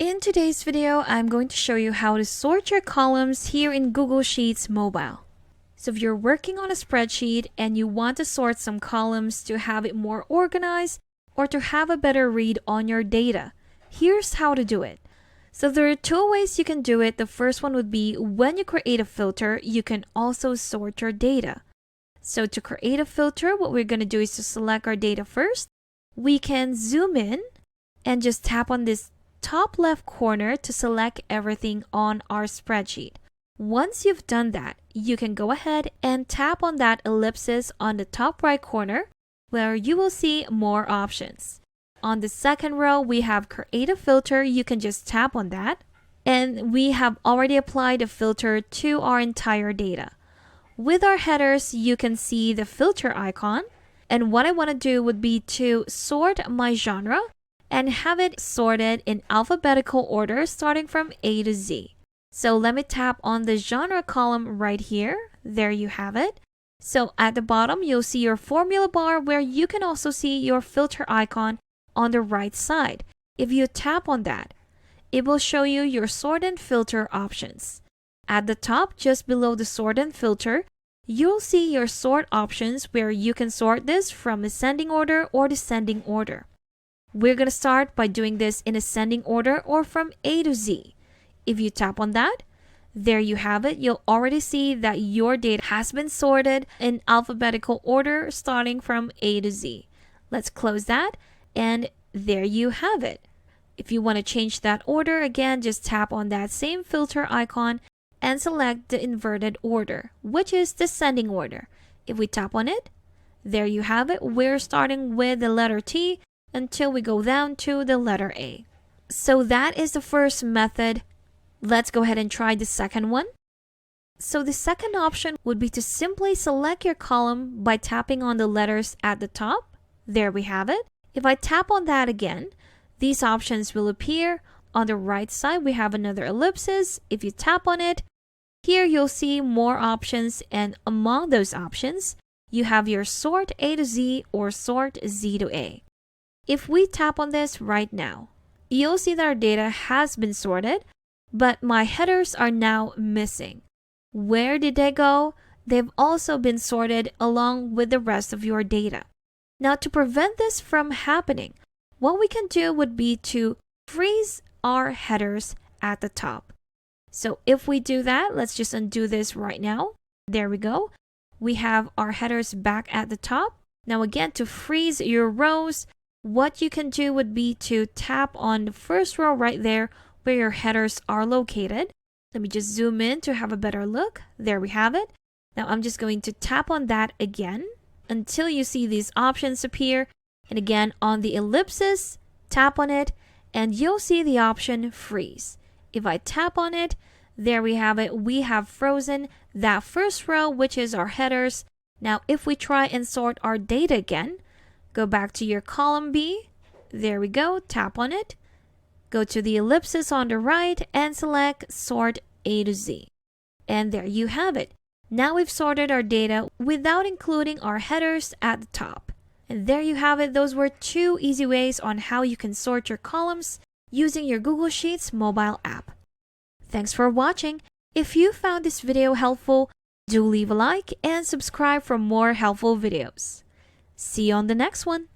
In today's video, I'm going to show you how to sort your columns here in Google Sheets Mobile. So if you're working on a spreadsheet and you want to sort some columns to have it more organized or to have a better read on your data, here's how to do it. So there are two ways you can do it. The first one would be when you create a filter, you can also sort your data. So to create a filter, what we're going to do is to select our data first. We can zoom in and just tap on this top left corner to select everything on our spreadsheet. Once you've done that, you can go ahead and tap on that ellipsis on the top right corner where you will see more options. On the second row, we have create a filter. You can just tap on that. And we have already applied a filter to our entire data. With our headers, you can see the filter icon. And what I want to do would be to sort my genre and have it sorted in alphabetical order starting from A to Z. So let me tap on the genre column right here. There you have it. So at the bottom, you'll see your formula bar where you can also see your filter icon on the right side. If you tap on that, it will show you your sort and filter options. At the top, just below the sort and filter, you'll see your sort options where you can sort this from ascending order or descending order. We're going to start by doing this in ascending order or from A to Z. If you tap on that, there you have it. You'll already see that your data has been sorted in alphabetical order starting from A to Z. Let's close that, and there you have it. If you want to change that order, again, just tap on that same filter icon and select the inverted order, which is descending order. If we tap on it, there you have it. We're starting with the letter T until we go down to the letter A. So that is the first method. Let's go ahead and try the second one. So the second option would be to simply select your column by tapping on the letters at the top. There we have it. If I tap on that again, these options will appear. On the right side, we have another ellipsis. If you tap on it, here you'll see more options, and among those options, you have your sort A to Z or sort Z to A. If we tap on this right now, you'll see that our data has been sorted, but my headers are now missing. Where did they go? They've also been sorted along with the rest of your data. Now, to prevent this from happening, what we can do would be to freeze our headers at the top. So if we do that, let's just undo this right now. There we go. We have our headers back at the top. Now again, to freeze your rows, what you can do would be to tap on the first row right there where your headers are located. Let me just zoom in to have a better look. There we have it. Now I'm just going to tap on that again until you see these options appear. And again, on the ellipsis, tap on it and you'll see the option freeze. If I tap on it, there we have it. We have frozen that first row, which is our headers. Now, if we try and sort our data again, go back to your column B. There we go. Tap on it. Go to the ellipsis on the right and select sort A to Z. And there you have it. Now we've sorted our data without including our headers at the top. And there you have it. Those were two easy ways on how you can sort your columns using your Google Sheets mobile app. Thanks for watching. If you found this video helpful, do leave a like and subscribe for more helpful videos. See you on the next one.